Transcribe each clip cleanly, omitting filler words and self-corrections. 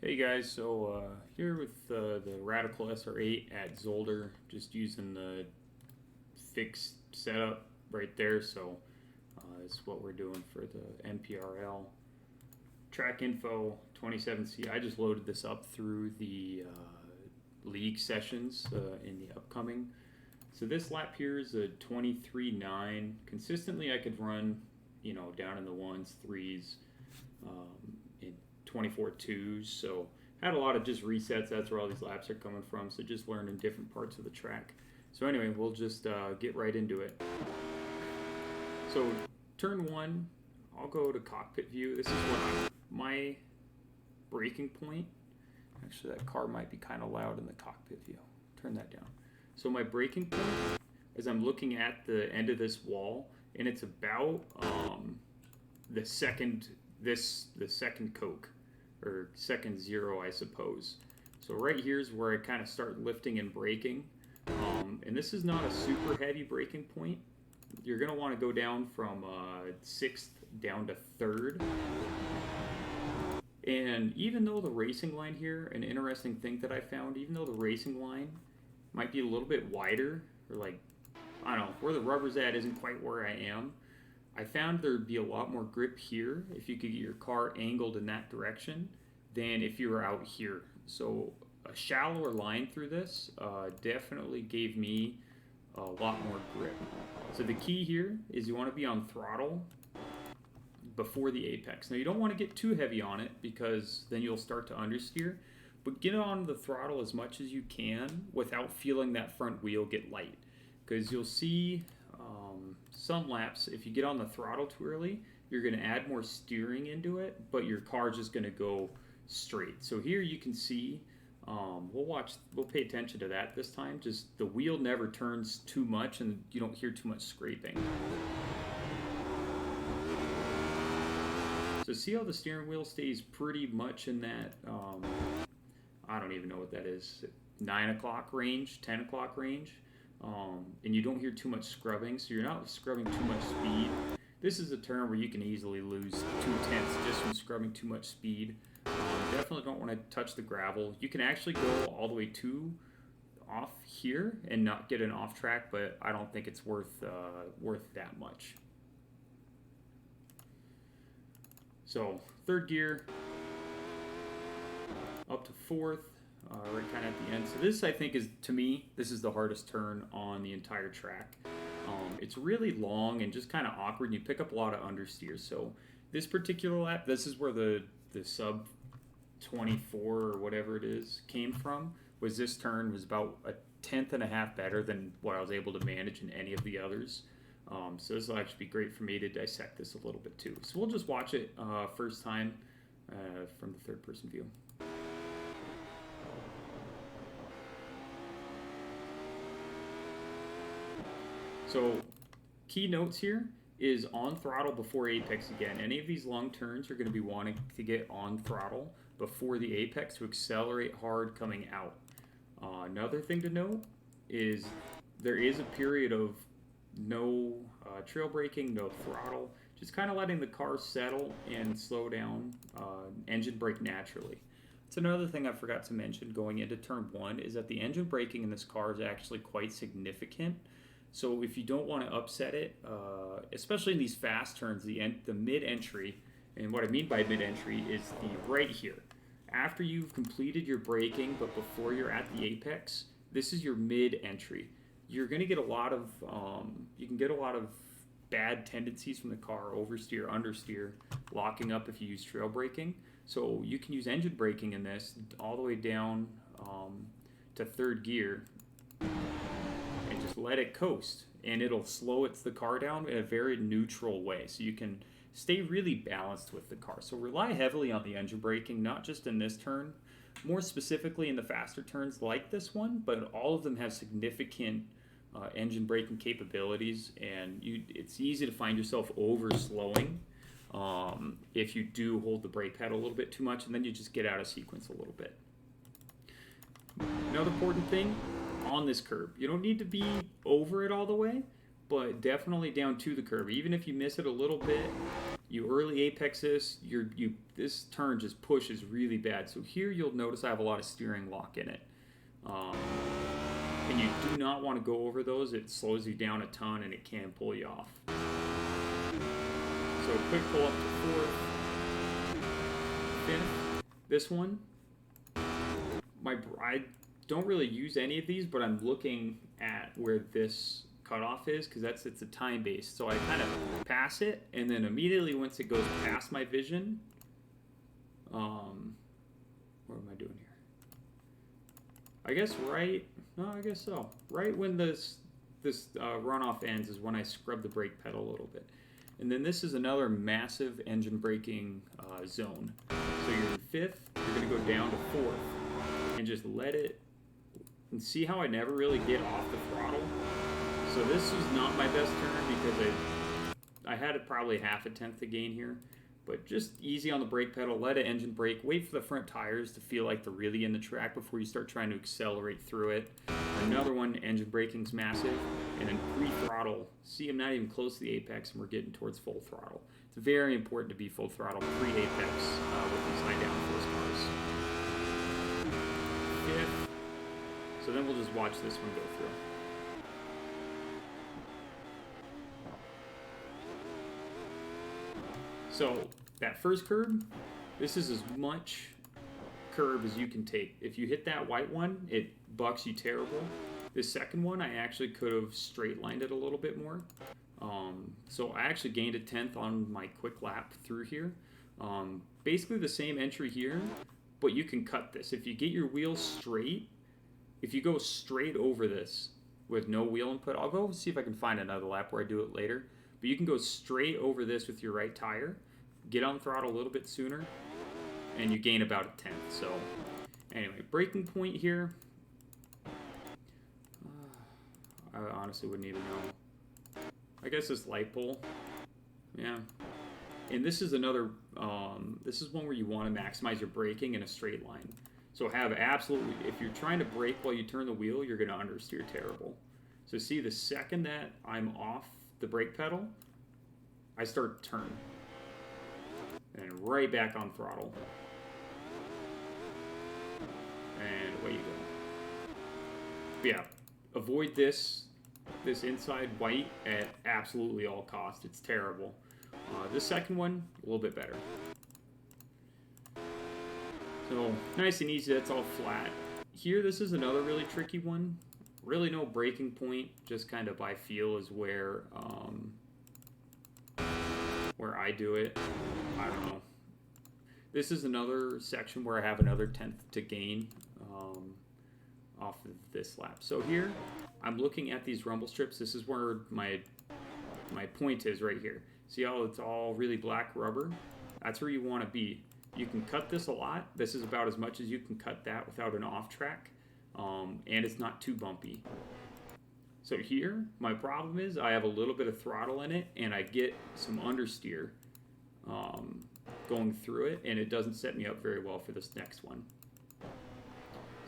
Hey guys, so here with the Radical SR8 at Zolder, just using the fixed setup right there. So it's what we're doing for the NPRL track info 27C. I just loaded this up through the league sessions in the upcoming. So this lap here is a 23.9. Consistently, I could run, down in the ones, threes, in 24.2s. So had a lot of just resets. That's where all these laps are coming from. So just learning different parts of the track. So anyway, we'll just get right into it. So turn one, I'll go to cockpit view. This is what my braking point. Actually, that car might be kind of loud in the cockpit view. Turn that down. So my braking point is I'm looking at the end of this wall, and it's about the second Coke, or second zero, I suppose. So right here is where I kind of start lifting and braking. And this is not a super heavy braking point. You're going to want to go down from sixth down to third. And even though the racing line here, an interesting thing that I found, even though the racing line might be a little bit wider, or like, I don't know, where the rubber's at isn't quite where I am, I found there'd be a lot more grip here if you could get your car angled in that direction than if you were out here. So a shallower line through this definitely gave me a lot more grip. So the key here is you want to be on throttle before the apex. Now you don't want to get too heavy on it because then you'll start to understeer, but get on the throttle as much as you can without feeling that front wheel get light. Because you'll see some laps, if you get on the throttle too early, you're going to add more steering into it, but your car's just going to go straight. So here you can see, we'll pay attention to that this time. Just the wheel never turns too much and you don't hear too much scraping. So see how the steering wheel stays pretty much in that, I don't even know what that is, 9 o'clock range, 10 o'clock range. And you don't hear too much scrubbing, so you're not scrubbing too much speed. This is a turn where you can easily lose 2/10 just from scrubbing too much speed. Definitely don't want to touch the gravel. You can actually go all the way to off here and not get an off track, but I don't think it's worth that much. So third gear up to fourth. Right kind of at the end. So this, I think, is, to me, this is the hardest turn on the entire track. It's really long and just kind of awkward, and you pick up a lot of understeer. So this particular lap, this is where the sub 24 or whatever it is came from, was this turn was about 1/10.5 better than what I was able to manage in any of the others. So this will actually be great for me to dissect this a little bit too. So we'll just watch it first time from the third person view. So key notes here is on throttle before apex again. Any of these long turns you're going to be wanting to get on throttle before the apex to accelerate hard coming out. Another thing to note is there is a period of no trail braking, no throttle, just kind of letting the car settle and slow down, engine brake naturally. That's another thing I forgot to mention going into turn one is that the engine braking in this car is actually quite significant. So if you don't want to upset it, especially in these fast turns, the mid-entry, and what I mean by mid-entry is the right here. After you've completed your braking, but before you're at the apex, this is your mid-entry. You're going to get a lot of, you can get a lot of bad tendencies from the car, oversteer, understeer, locking up if you use trail braking. So you can use engine braking in this all the way down to third gear. Just let it coast, and it'll slow the car down in a very neutral way, so you can stay really balanced with the car. So rely heavily on the engine braking, not just in this turn, more specifically in the faster turns like this one, but all of them have significant engine braking capabilities, and it's easy to find yourself over slowing if you do hold the brake pedal a little bit too much, and then you just get out of sequence a little bit. Another important thing on this curb, you don't need to be over it all the way, but definitely down to the curb. Even if you miss it a little bit, You early apex this, this turn just pushes really bad. So here you'll notice I have a lot of steering lock in it. And you do not want to go over those. It slows you down a ton and it can pull you off. So quick pull up to 4th, 5th. This one, I don't really use any of these, but I'm looking at where this cutoff is because it's a time base. So I kind of pass it, and then immediately once it goes past my vision, what am I doing here? I guess I guess so. Right when this runoff ends is when I scrub the brake pedal a little bit. And then this is another massive engine braking zone. So you're in 5th, you're going to go down to 4th, and just let it, and see how I never really get off the throttle? So this was not my best turn because I had it probably half a tenth to gain here. But just easy on the brake pedal, let it engine brake, wait for the front tires to feel like they're really in the track before you start trying to accelerate through it. Another one, engine braking's massive, and then pre-throttle. See, I'm not even close to the apex and we're getting towards full throttle. It's very important to be full throttle pre-apex with these high downforce cars. 5th. So then we'll just watch this one go through. So that first curb, this is as much curb as you can take. If you hit that white one, it bucks you terrible. This second one, I actually could have straight lined it a little bit more. So I actually gained a tenth on my quick lap through here. Basically the same entry here, but you can cut this. If you get your wheels straight, if you go straight over this with no wheel input, I'll go see if I can find another lap where I do it later. But you can go straight over this with your right tire, get on throttle a little bit sooner, and you gain about a tenth. So anyway, braking point here, I honestly wouldn't even know. I guess this light pole, yeah. And this is another, this is one where you want to maximize your braking in a straight line. So have absolutely, if you're trying to brake while you turn the wheel, you're going to understeer terrible. So see, the second that I'm off the brake pedal, I start to turn. And right back on throttle. And away you go. But yeah, avoid this inside white at absolutely all costs. It's terrible. This second one, a little bit better. So nice and easy, that's all flat. Here, this is another really tricky one. Really no braking point, just kind of by feel is where I do it. I don't know. This is another section where I have another tenth to gain off of this lap. So here, I'm looking at these rumble strips. This is where my point is right here. See how it's all really black rubber? That's where you want to be. You can cut this a lot. This is about as much as you can cut that without an off track. And it's not too bumpy. So here, my problem is I have a little bit of throttle in it, and I get some understeer going through it, and it doesn't set me up very well for this next one.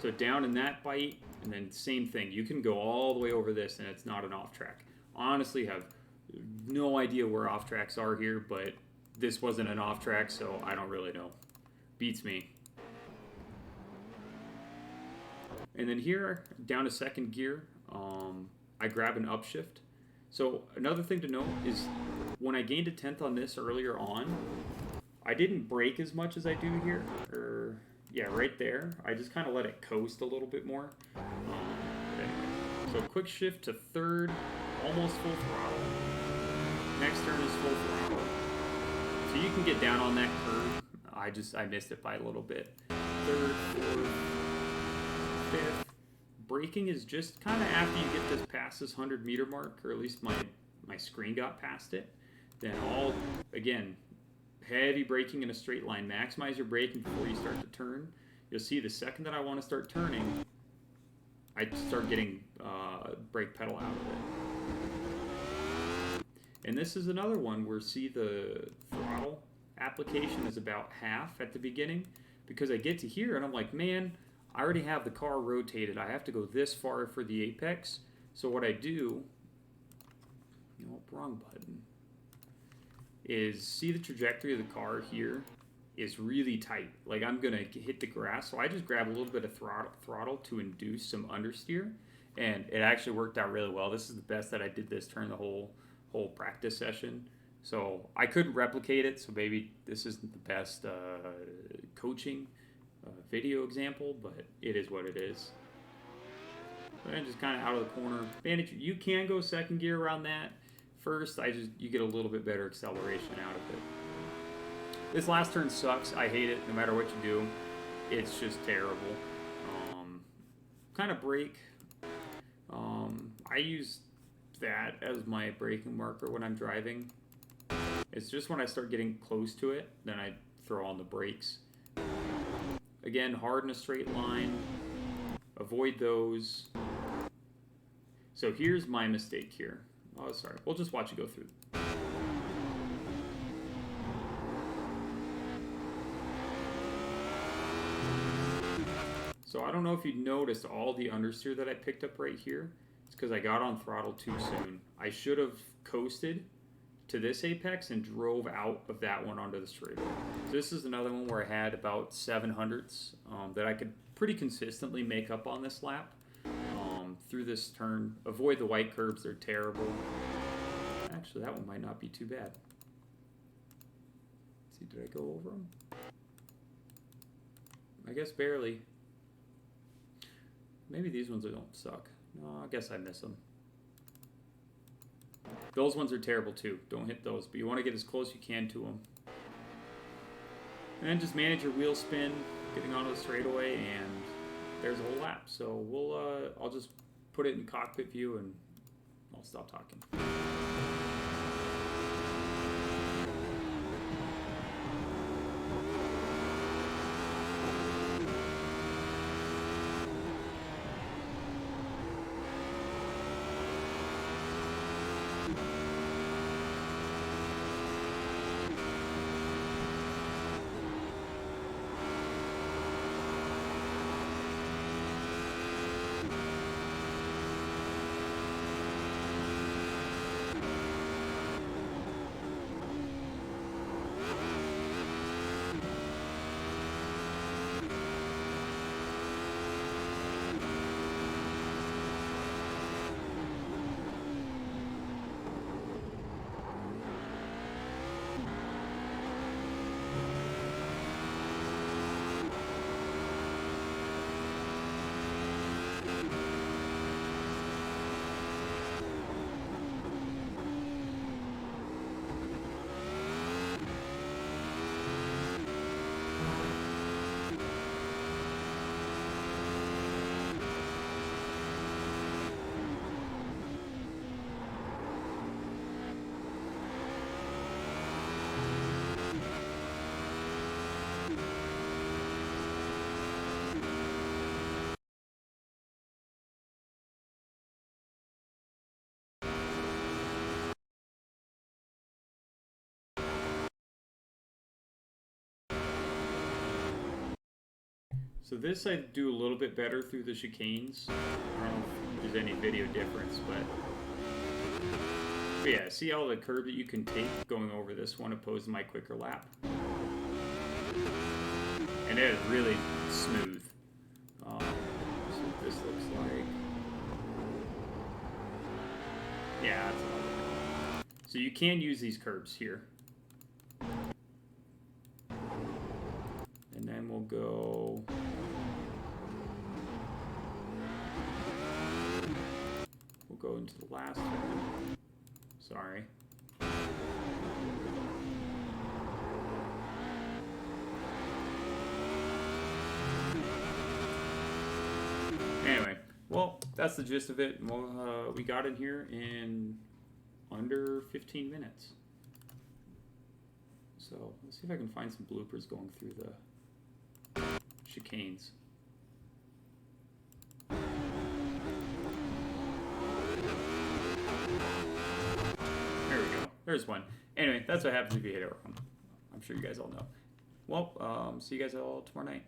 So down in that bite, and then same thing. You can go all the way over this, and it's not an off track. Honestly, have no idea where off tracks are here, but this wasn't an off track, so I don't really know. Beats me. And then here, down to second gear, I grab an upshift. So another thing to note is when I gained a tenth on this earlier on, I didn't brake as much as I do here. Yeah, right there. I just kind of let it coast a little bit more. Anyway. So quick shift to third, almost full throttle. Next turn is full throttle. So you can get down on that curve. I missed it by a little bit. Third, fourth, fifth. Braking is just kind of after you get this past this 100-meter mark, or at least my screen got past it. Then again, heavy braking in a straight line. Maximize your braking before you start to turn. You'll see the second that I want to start turning, I start getting brake pedal out of it. And this is another one where see the throttle application is about half at the beginning, because I get to here and I'm like, man, I already have the car rotated. I have to go this far for the apex. So what I do, wrong button, is see the trajectory of the car here is really tight. Like I'm gonna hit the grass, so I just grab a little bit of throttle to induce some understeer, and it actually worked out really well. This is the best that I did this turn the whole practice session. So I couldn't replicate it, so maybe this isn't the best coaching video example, but it is what it is. And just kind of out of the corner. Bandit, you can go second gear around that. First, you get a little bit better acceleration out of it. This last turn sucks. I hate it no matter what you do. It's just terrible. Kind of brake. I use that as my braking marker when I'm driving. It's just when I start getting close to it, then I throw on the brakes. Again, hard in a straight line. Avoid those. So here's my mistake here. Oh, sorry. We'll just watch it go through. So I don't know if you noticed all the understeer that I picked up right here. It's because I got on throttle too soon. I should have coasted to this apex and drove out of that one onto the straightaway. So this is another one where I had about 700ths that I could pretty consistently make up on this lap through this turn. Avoid the white curbs, they're terrible. Actually, that one might not be too bad. Let's see, did I go over them? I guess barely. Maybe these ones don't suck. No, I guess I miss them. Those ones are terrible too. Don't hit those, but you want to get as close you can to them. And then just manage your wheel spin, getting onto the straightaway, and there's a whole lap. So I'll just put it in cockpit view and I'll stop talking. So this I do a little bit better through the chicanes. I don't know if there's any video difference, but yeah, see all the curb that you can take going over this one opposed to my quicker lap. And it is really smooth. So what this looks like. Yeah, that's all. So you can use these curbs here. And then we'll go. We'll go into the last one. Sorry. Anyway, well, that's the gist of it. We got in here in under 15 minutes. So let's see if I can find some bloopers going through the chicanes. There we go. There's one. Anyway, that's what happens if you hit it wrong. I'm sure you guys all know. Well, see you guys all tomorrow night.